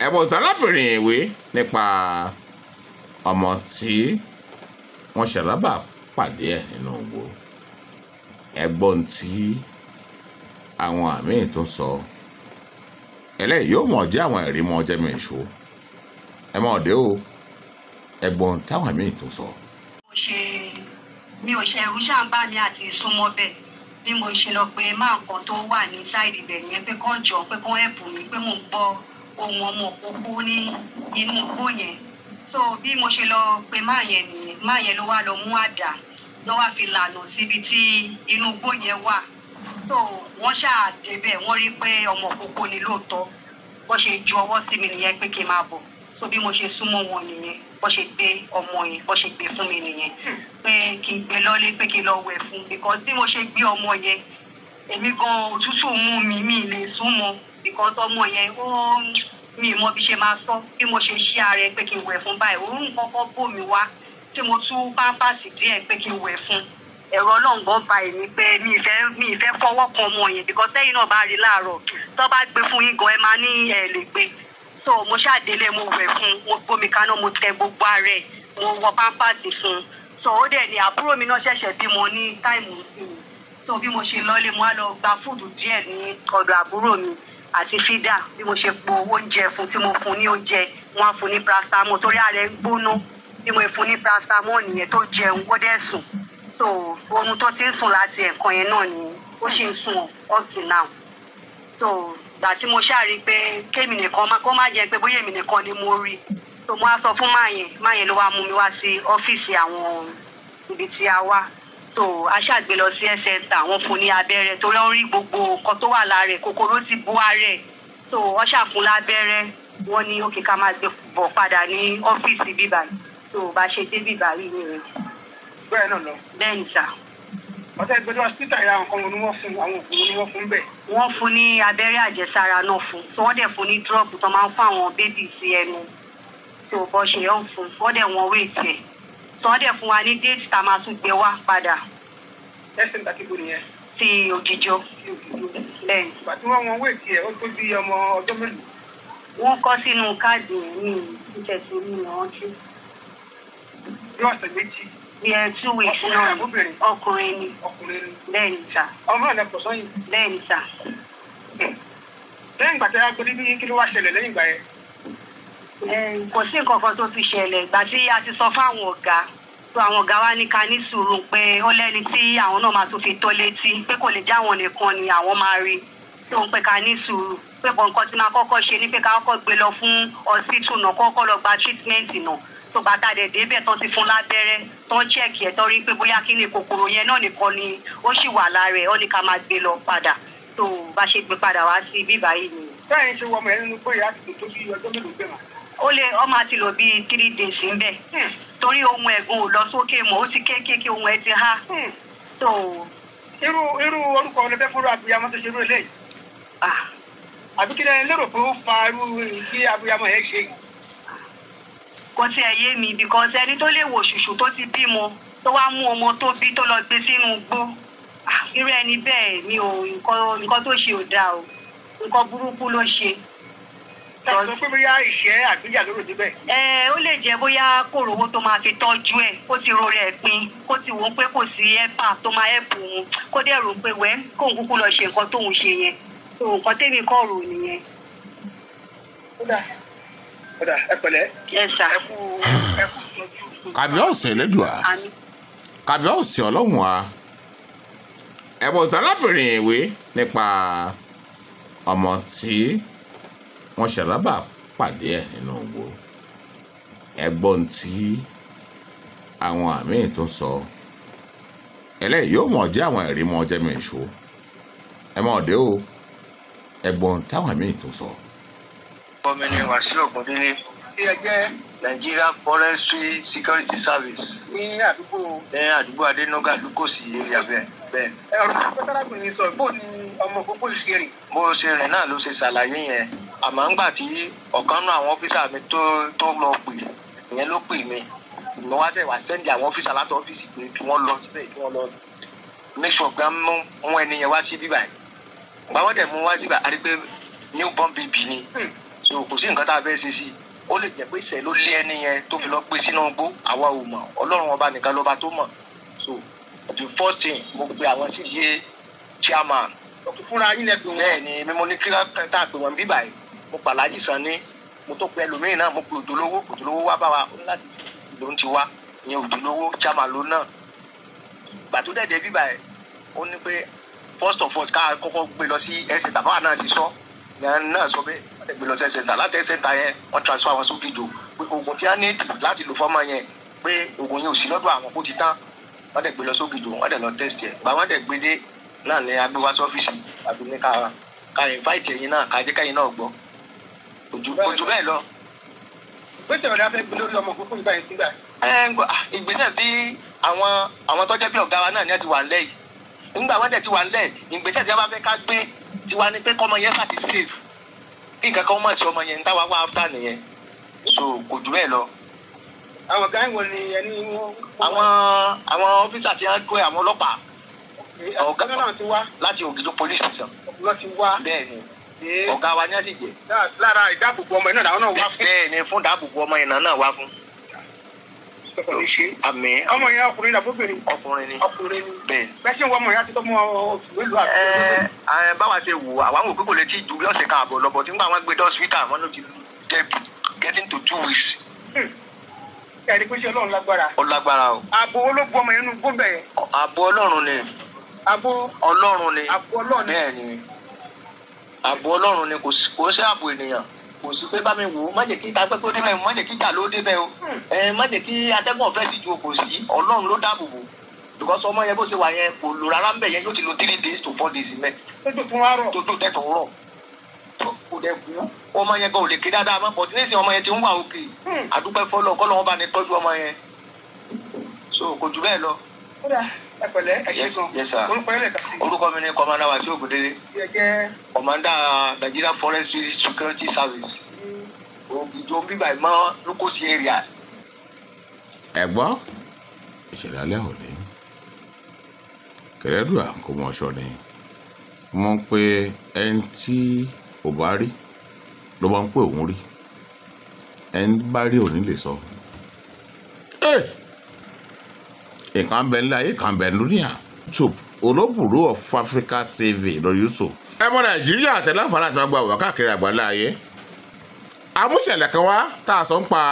ẹ̀bùn tálábìnrin ìwé nípa ọmọ tí wọ́n ṣàlábà pàdé ẹ̀ nínú igbó. ẹ̀gbọ́n tí àwọn àmì tó sọ eléyìí yóò mọ̀ jẹ́ àwọn ẹ̀rí mọ́ jẹ́mi ìṣó ẹ mọ̀ dé o ẹ̀gbọ́n táwọn àmì tó sọ. mi ò ṣe ẹrú ṣàǹbá mi àti ìsúnmọ́ bẹ́ẹ̀ bí mo ṣe lọ pé máa nǹkan tó wà ní sáìdì ibẹ̀ yẹn pé kán jọ pé kán ẹ̀bùn mi pé mò ń gbọ́ ohun ọmọ òkú ní inú igbó yẹn so bí mo ṣe lọ pé máa yẹn nìyẹn máa yẹn ló wá lọ mú àdá ló wá fi lànà síbi tí inú igbó yẹn wà so wọ́n ṣáà débẹ̀ wọ́n rí pé ọmọ òkú ni lóòótọ́ bó ṣe ju ọwọ́ sí mi nìyẹn pé kí n máa bọ̀ so bí mo ṣe súnmọ́ wọn nìyẹn bó ṣe gbé ọmọ yẹn bó ṣe gbé fún mi nìyẹn pé kí n gbé lọ́lé pé kí n lọ wẹ̀ fún because bí mo ṣe gbé ọmọ yẹn èmi gan òtútù mú mi lè súnmọ́ because ọmọ yẹn mi mọ bí ṣe máa sọ bí mo ṣe ṣí ara ẹ pé kí n wẹ̀ fún báyìí òun kọ́kọ́ bò mí wá tí mo tún pápásì díẹ̀ pé kí n wẹ̀ fún ẹ̀rọ ọlọ́ngbọ́n ba èmi pé mi ìfẹ́ fọwọ́ kan ọmọ yẹn because sẹ́yìn náà bá rí láàárọ̀ tó bá gbé fún yín gan ẹ máa ní ẹ̀ lè gbé so mo ṣàdélé mo wẹ̀ fún mo gbómi kaná mo tẹ gbogbo ara ẹ̀ mo wọ pápásì fún so ó dẹ̀ ní àbúrò mi náà ṣẹ̀ṣẹ̀ bímọ ní táìmù sí mi so bí mo ṣe lọ́lé mo á lọ gba fúdù díẹ̀ ní ọ̀dọ̀ àbúrò mi àti fídà bí mo ṣe po oúnjẹ fún tí mo fún ní oúnjẹ wọn á fún ní paracetamol torí ààrẹ gbóná bí mo fún ní paracetamol nìyẹn tó jẹun ó dẹ̀ sùn so ohun tó ti ń sùn láti ẹ̀kan yẹn náà ni ó sì ń sùn up till now so gbà tí mo ṣàrí pé kémi nìkan kó má jẹ́ pé bóyá èmi nìkan ni mo rí so mo á sọ fún máa yẹn ló wá mú mi wá sí ọ́fíìsì àwọn ibi tí a wá so a ṣàgbé lọ sí ẹsẹ̀ntà wọ́n fún ní abẹ́rẹ́ torí wọ́n rí gbogbo nǹkan tó wà lára ẹ̀ kòkòrò ti bú ara ẹ̀ so wọ́n ṣàfún lábẹ́rẹ́ wọ́n ní òkè ká máa gbé bọ̀ padà ní ọ́fíìsì bíbá so bá ṣe dé bíbá rí ni rẹ̀. bẹ́ẹ̀ náà lọ. bẹ́ẹ̀ ni sà. ọ̀sẹ̀ ìgbẹ́jọ́ hospital ya nǹkan wọn ni wọ́n fún àwọn òkú ni wọ́n fún bẹ́ẹ̀. wọ́n fún ní abẹ́rẹ́ àjẹsára náà fún so wọ́n dẹ̀ fún ní drop tó máa ń fún àwọn bébì sí ẹnu so bọ́ ṣe yọ̀ ń fún wọ́n dẹ̀ wọ́n wé tiẹ̀ so wọ́n dẹ̀ fún wa ní déètì tá a máa tún gbé wá padà. ẹsẹ̀ ń takíbo nìyẹn. ti òjìjọ. bẹ́ẹ̀. ìgbà tí wọ́n wé tiẹ̀ ó tó bí ọmọ ọjọ́ mélòó. wọ́n kọ sínú káàdì mi ìtẹ̀sí mi rántí. bí ọ̀sẹ̀ méjì. bí 2 weeks náà ọkùnrin ni. bẹ́ẹ̀ ni sà. ọmọ ẹ̀ lẹ́pọ̀ sọ́yìn. bẹ́ẹ̀ ni sà. lẹ́yìn ìgbà tí a gbé bí kí ló wá ṣẹlẹ̀ lẹ́yìn ìgbà yẹn. kò sí nǹkan kan tó fi ṣẹlẹ̀ ìgbà tí a ti sọ fáwọn ọ̀gá tó àwọn ọ̀gá wa ní ká ní sùúrù pé ó lẹ́ni tí àwọn náà máa tún fi tó létí pé kò lè jáwọn nìkan ni àwọn máa rí tó ń pẹ́ ká ní sùúrù pé bọ̀ nǹkan tí máa kọ́kọ́ ṣe ni pé ká kọ́kọ́ gbé lọ fún hospital náà kọ́kọ́ lọ gba treatment náà tó bàtà dẹ̀ débẹ̀ tán ti fún lábẹ́rẹ́ tán chẹ́ẹ̀kì ẹ̀ tán rí pé bóyá kí ni kòkòrò yẹn náà nìkan ni ó sì wà lára ẹ̀ ó ní ká máa gbé lọ padà tó bá ṣe gbé padà wá sí bíbá yìí ni. bẹ́ẹ̀ ni ṣe wọ ọmọ ẹ̀ nínú pé ìyá àti tó bí ọjọ́ mélòó gbẹ̀mọ̀. ọmọ àti lò bíi 3 days ń bẹ torí ohun ẹ̀gùn ò lọ sókè mọ́ ó ti kéékèèké ohun ẹ̀ ti há. irú orúkọ ọlọ́fẹ́ fúnra abiyamọ tó ṣe irú eléyìí. àbí kí lẹ́yìn lérò pé ó fa irú kí abiyamọ yẹn ṣe. kò tiẹ̀ yé mi because ẹni tó lè wò ṣùṣù tó ti bímọ tó wá mú ọmọ tó bí tó lọ gbé sínú igbó irú ẹni bẹ́ẹ̀ mi ò nǹkan tó ṣe ò dáa o nǹkan burúkú ló ṣe. sọ pé bóyá ìṣẹ́ àgbéjà lóró débẹ̀. ó lè jẹ́ bóyá kò rówó tó máa fi tọ́jú ẹ̀ kó ti ro rẹ̀ pin kó ti wò ó pé kò sí ẹ́pà tó máa ẹ̀pù òun kó dẹ̀ rò pé wẹ́ kóun kúkú lọ ṣe nǹkan tóun ṣe yẹn tó nǹkan tèmi kọ́ rò nìyẹn. ó dà ẹ pẹ̀lẹ́. ẹ sà. ẹ kú tọ́jú. kàbíọ́sì ẹlẹ́dùá kàbíọ́sì ọlọ́run wa ẹ̀bùn tálábìnrin ìwé nípa ọmọ tí wọ́n ṣàlábà pàdé ẹ̀ nínú igbó ẹ̀gbọ́n tí àwọn àmì tó sọ eléyìí yóò mọ̀ jẹ́ àwọn ẹ̀rí mọ́ jẹ́mi ìṣó ẹ mọ̀ dé o ẹ̀gbọ́n táwọn àmì tó sọ. ọmọ ẹni Wàsíù Ògúndélé tí ẹ jẹ́ Nigeria Forestry Security Service ní àdúgbò Adénúgà Lúkòsì area bẹ́ẹ̀. ọ̀rọ̀ tó tálábìnrin sọ bó ni ọmọ gbogbo ìṣe rìn. bó ṣe rìn náà ló ṣe ṣàlàyé yẹn àmọ́ ńgbà tí ọ̀kan náà àwọn ọ́fíìsà mi tó lọ pè ìyẹn ló pè mí mo wá tẹ̀ wá sẹ́ndì àwọn ọ́fíìsà láti ọ́fíìsì pé kí wọ́n lọ síbẹ̀ kí wọ́n lọ make sure pé mú ẹni yẹn wá sí bíbá yìí gbà wọ́n dẹ̀ mú wá síbà á rí pé newborn baby ni so kò sí nǹkan tá a fẹ́ ṣe sí i ó lè jẹ́ pé ìṣẹ́ ló lé ẹni yẹn tó fi lọ gbé sínú igbó àwa ò mọ̀ ọlọ́run ọba nìkan lọ́ba tó mọ̀ so the first thing mo pe àwọn CDA chairman fúnra yín lẹ́gbẹ̀ẹ́ wọn. bẹ́ẹ̀ ni mímú ní kíláà tá a pè wọ́n bí báyìí mo pàlájì sàn ní mo tó pe ẹlòmíín náà mo pe òdòlówó wá bá wa ó ní láti ló ń ti wá ìyẹn òdòlówó chairman ló náà gbàtó dẹ̀dẹ̀ bí báyìí ó ní pé first of all ká kọ́kọ́ gbé lọ sí ẹsẹ̀ tàbá náà ti sọ náà sọ bẹ́ẹ̀ wọ́n ti gbé lọ sí ẹsẹ̀ tà láti ẹsẹ̀ tà yẹn wọ́n transfer wọn sókè jò pé oògùn tí a ní láti lò fọ́mọ yẹn pé oògùn yẹn ò sí lọ́dọ̀ àwọn kó ti tán wọ́n dẹ̀ gbé lọ sókè jò wọ́n dẹ̀ lọ test ẹ̀ gbà wọ́n dẹ̀ gbé dé náà ní agbéwá sọ́fíìsì àbí ní ká invite ẹ̀yin náà ká jẹ́ kẹ́yin náà gbọ́ ojú bẹ́ẹ̀ lọ. gbèsè ọ̀dà fẹ́ gbé lórí ọmọ kókó ìbáyìí sígbà. ìgbésẹ̀ bí àwọn tó jẹ́ bí ọ̀gá wa náà ní ẹ ti wà lẹ́yìn nígbà wọ́n dẹ̀ ti wà lẹ́yìn ìgbésẹ̀ tí a bá fẹ́ ká gbé tiwa ni pé kọ́mọ yẹn fàtí safe kí nǹkan kan mọ̀ sí ọmọ yẹn ń táwa wá áfítà nìyẹn so kò jù bẹ́ẹ̀ lọ. àwọn ọ̀gá ìwọ̀n ni ẹni wọ́n. àwọn ọ́fíìsà tí wọ́n gbé àwọn ọlọ́pàá ọ̀gá náà ti wá. láti Ògìdó police station. lọ ti wá. bẹ́ẹ̀ ni ọ̀gá wa ní àdìjẹ. lára ìdáàbòbò ọmọ yẹn náà làwọn náà wá fún. bẹ́ẹ̀ ni fún ìdáàbòbò ọmọ yẹn náà wá fún. àmì ọmọ yẹn ọkùnrin náà fóbìnrin. ọkùnrin ni. ọkùnrin ni. bẹ́ẹ̀. bẹ́ẹ̀ ṣe ń wọ ọmọ yẹn àti tọ́mọ oṣù mélòó àti. báwa ṣe wò àwọn òkú kò lè tí ju bí ọ̀sẹ̀ kan àbọ̀ lọ́bọ̀ tí wọ́n gbé hospital wọn ló ti getting to 2 weeks. ẹ̀rí pé ṣe ọlọ́run lágbára. ó lágbára o. ààbò ológun ọmọ yẹn nù gbọ́bẹ̀ yẹn. ààbò ọlọ́run ni. ààbò ọlọ́run ni. ààbò ọlọ́run ni. bẹ́ẹ̀ ni ààbò ọlọ́run ni kò sí ààbò ènìyàn kò sí pé bá mi wò ó má jẹ́ kí ìtagbẹ́ tó débẹ̀ má jẹ́ kí ìjà ló débẹ̀ o má jẹ́ kí atẹ́gùn ọ̀fẹ́ sì ju kò sí ọlọ́run ló dáàbò bò because ọmọ yẹn bó ṣe wà yẹn kò lò rárá ń bẹ̀ yẹn yóò ti lo 3 days to 4 days mẹ́. tó tún wá rọ̀. tó tẹ̀tọ̀ rọ̀ kò dẹ̀ kú ọmọ yẹn gan ò lè ké dáadáa mọ́ bọ̀dé nísìnyí ọmọ yẹn ti ń wà òkè àdúpẹ́ fọlọ́ kọ́ lọ́wọ́ bá ní tọ́jú ọmọ yẹn so kò jù bẹ́ẹ̀ lọ. ẹ pẹ̀lẹ́ ẹ ṣe gan. orúkọ yẹn lè kà sí. orúkọ mi ni kọmanda Wasiu Ogundele. kọmanda Nigeria Forestry Security Service. Ògìdó bíbá ìmọ̀ lókòsí area. ẹ gbọ́ ìṣẹ̀lẹ̀ alẹ́ òní Kẹ̀rẹ́dùà kò mọ̀ ọ̀ṣọ́ ni wọ́n ń pe ẹni tí ò bá rí ló máa ń pè òun rí ẹni bá rí òní lè sọ. nǹkan bẹ nílẹ̀ ayé kan bẹ lórí à YouTube Olóbùrú of Africa TV lórí YouTube. ẹ mọ Nàìjíríà àtẹláfàá láti máa gba òwò káàkiri àgbáńlá ayé. Àmúṣẹ̀lẹ̀ kan wá tá a sọ ń pa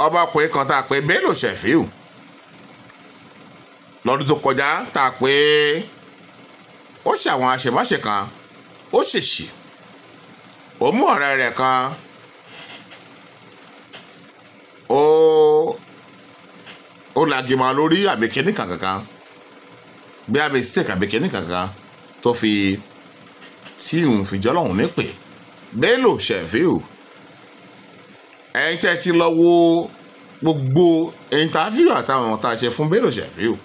ọmọkùnrin kan tá a pè Bello Sheffiew lọ́dún tó kọjá tá a pè ó ṣe àwọn àṣemáṣe kan ó ṣèṣì ó mú ọ̀rẹ́ rẹ̀ kan ó lagimọ lórí àbíkíní kankan bí a mistake àbíkíní kankan tó fi tí òun fi jọ́ lọ́hùn nípè Bello Sheffiew ẹ̀yin tẹ́ ti lọ wo gbogbo interview àtàwọn tá a ṣe fún Bello Sheffiew